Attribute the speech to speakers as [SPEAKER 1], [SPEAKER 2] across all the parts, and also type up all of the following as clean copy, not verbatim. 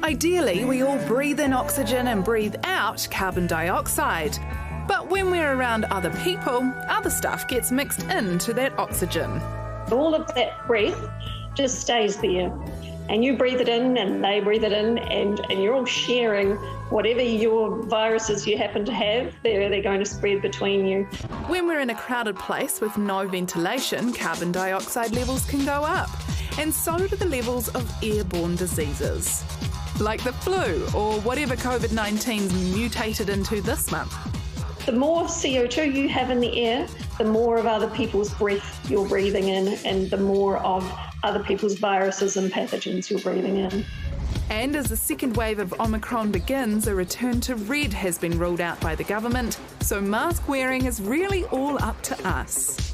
[SPEAKER 1] Ideally, we all breathe in oxygen and breathe out carbon dioxide. But when we're around other people, other stuff gets mixed into that oxygen.
[SPEAKER 2] All of that breath just stays there. And you breathe it in and they breathe it in and you're all sharing whatever your viruses you happen to have, they're going to spread between you.
[SPEAKER 1] When we're in a crowded place with no ventilation, carbon dioxide levels can go up. And so do the levels of airborne diseases, like the flu or whatever COVID-19's mutated into this month.
[SPEAKER 2] The more CO2 you have in the air, the more of other people's breath you're breathing in and the more of other people's viruses and pathogens you're breathing in.
[SPEAKER 1] And as the second wave of Omicron begins, a return to red has been ruled out by the government, so mask wearing is really all up to us.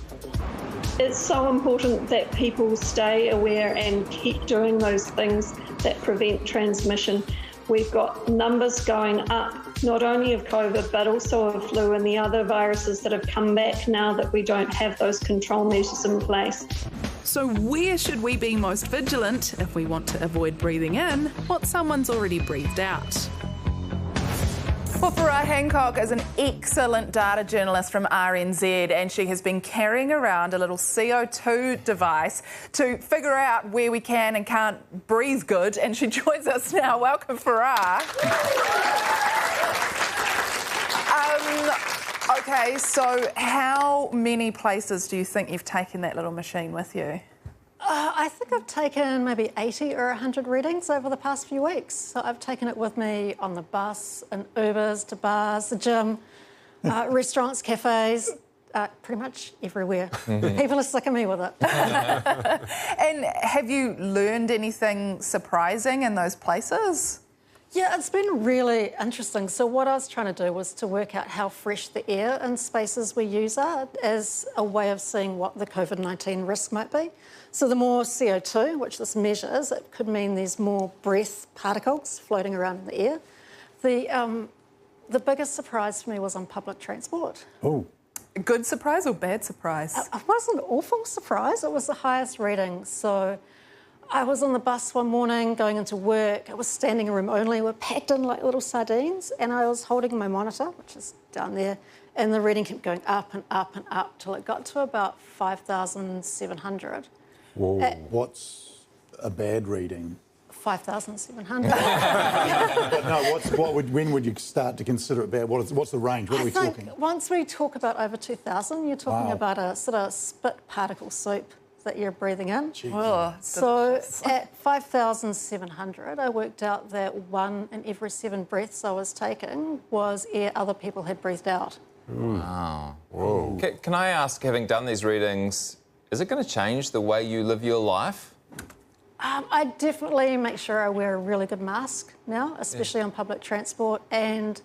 [SPEAKER 2] It's so important that people stay aware and keep doing those things that prevent transmission. We've got numbers going up, not only of COVID, but also of flu and the other viruses that have come back now that we don't have those control measures in place.
[SPEAKER 1] So where should we be most vigilant if we want to avoid breathing in what someone's already breathed out? Well, Farah Hancock is an excellent data journalist from RNZ, and she has been carrying around a little CO2 device to figure out where we can and can't breathe good, and she joins us now. Welcome, Farah. Okay, so how many places do you think you've taken that little machine with you?
[SPEAKER 3] I think I've taken maybe 80 or 100 readings over the past few weeks. So I've taken it with me on the bus, in Ubers, to bars, the gym, restaurants, cafes, pretty much everywhere. People are sick of me with it.
[SPEAKER 1] And have you learned anything surprising in those places?
[SPEAKER 3] Yeah, it's been really interesting. So what I was trying to do was to work out how fresh the air in spaces we use are as a way of seeing what the COVID-19 risk might be. So the more CO2, which this measures, it could mean there's more breath particles floating around in the air. The biggest surprise for me was on public transport.
[SPEAKER 1] Oh. A good surprise or bad surprise?
[SPEAKER 3] It wasn't an awful surprise. It was the highest reading. So I was on the bus one morning going into work. I was standing in room only. We're packed in like little sardines, and I was holding my monitor, which is down there, and the reading kept going up and up and up till it got to about 5,700.
[SPEAKER 4] Whoa. What's a bad reading?
[SPEAKER 3] 5,700.
[SPEAKER 4] But no, when would you start to consider it bad? What's the range? What are we talking?
[SPEAKER 3] Once we talk about over 2,000, you're talking about a sort of spit particle soup that you're breathing in.
[SPEAKER 1] Oh,
[SPEAKER 3] so at 5,700, I worked out that 1 in every 7 breaths I was taking was air other people had breathed out.
[SPEAKER 5] Wow. Whoa. Can I ask, having done these readings, is it going to change the way you live your life?
[SPEAKER 3] I definitely make sure I wear a really good mask now, especially on public transport, and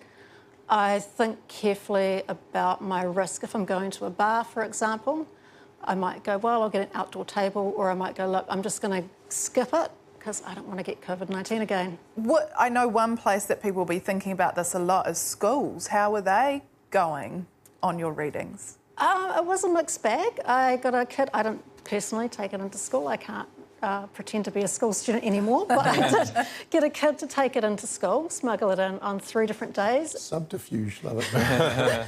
[SPEAKER 3] I think carefully about my risk. If I'm going to a bar, for example, I might go, well, I'll get an outdoor table, or I might go, look, I'm just going to skip it because I don't want to get COVID-19 again.
[SPEAKER 1] I know one place that people will be thinking about this a lot is schools. How are they going on your readings?
[SPEAKER 3] It was a mixed bag. I got a kid. I didn't personally take it into school. I can't pretend to be a school student anymore, but I did get a kid to take it into school, smuggle it in on 3 different days.
[SPEAKER 4] Subterfuge, love it.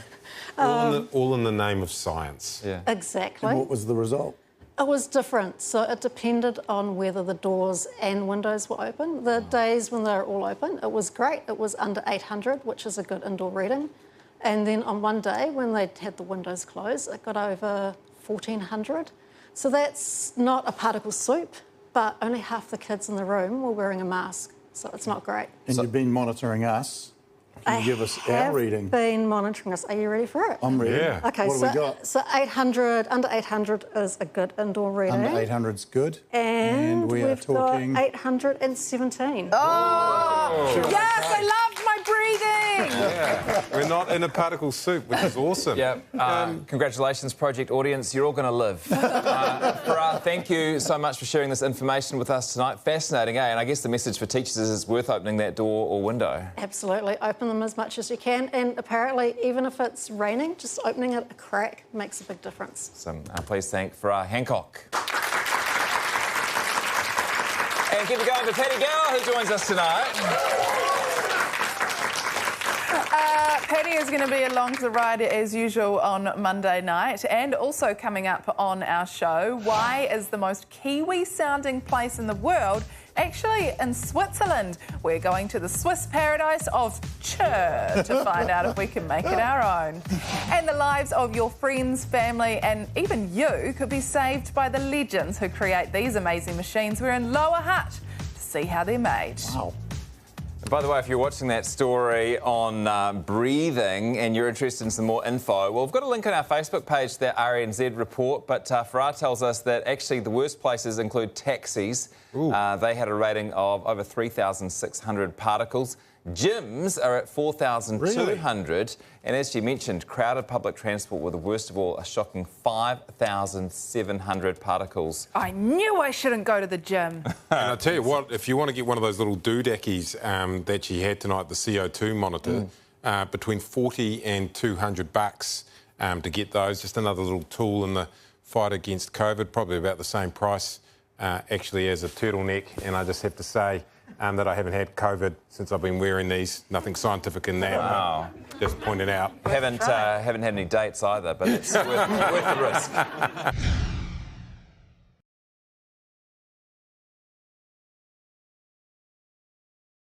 [SPEAKER 6] all in the name of science.
[SPEAKER 5] Yeah.
[SPEAKER 3] Exactly.
[SPEAKER 4] And what was the result?
[SPEAKER 3] It was different. So it depended on whether the doors and windows were open. The days when they were all open, it was great. It was under 800, which is a good indoor reading. And then on one day, when they had the windows closed, it got over 1,400. So that's not a particle soup, but only half the kids in the room were wearing a mask. So it's not great.
[SPEAKER 4] And you've been monitoring us. Can you give us our reading?
[SPEAKER 3] I've been monitoring us. Are you ready for it?
[SPEAKER 4] I'm ready.
[SPEAKER 6] Yeah.
[SPEAKER 3] Okay,
[SPEAKER 4] what have we got?
[SPEAKER 3] So 800, under 800 is a good indoor reading.
[SPEAKER 4] Under 800's good.
[SPEAKER 3] And
[SPEAKER 4] we are
[SPEAKER 3] we've
[SPEAKER 4] talking...
[SPEAKER 3] got 817.
[SPEAKER 1] Oh! Sure. Yes, I love my breathing!
[SPEAKER 6] Yeah. We're not in a particle soup, which is awesome.
[SPEAKER 5] Yeah. Congratulations, Project audience. You're all going to live. Farah, thank you so much for sharing this information with us tonight. Fascinating, eh? And I guess the message for teachers is it's worth opening that door or window.
[SPEAKER 3] Absolutely. Open them as much as you can. And apparently, even if it's raining, just opening it a crack makes a big difference.
[SPEAKER 5] So please thank Farah Hancock. And keep it going to Paddy Gower, who joins us tonight.
[SPEAKER 1] Paddy is going to be along for the ride as usual on Monday night, and also coming up on our show, why is the most Kiwi-sounding place in the world actually in Switzerland? We're going to the Swiss paradise of Chur to find out if we can make it our own. And the lives of your friends, family and even you could be saved by the legends who create these amazing machines. We're in Lower Hutt to see how they're made.
[SPEAKER 4] Wow.
[SPEAKER 5] By the way, if you're watching that story on breathing and you're interested in some more info, well, we've got a link on our Facebook page to that RNZ report, but Farah tells us that actually the worst places include taxis. They had a rating of over 3,600 particles. Gyms are at 4,200. Really? And as you mentioned, crowded public transport were the worst of all, a shocking 5,700 particles.
[SPEAKER 1] I knew I shouldn't go to the gym.
[SPEAKER 6] And I'll tell you what, if you want to get one of those little doodackies that she had tonight, the CO2 monitor, between 40 and 200 bucks to get those. Just another little tool in the fight against COVID, probably about the same price actually as a turtleneck. And I just have to say that I haven't had COVID since I've been wearing these. Nothing scientific in that.
[SPEAKER 5] Wow.
[SPEAKER 6] Just pointing out.
[SPEAKER 5] Haven't had any dates either, but it's worth the risk.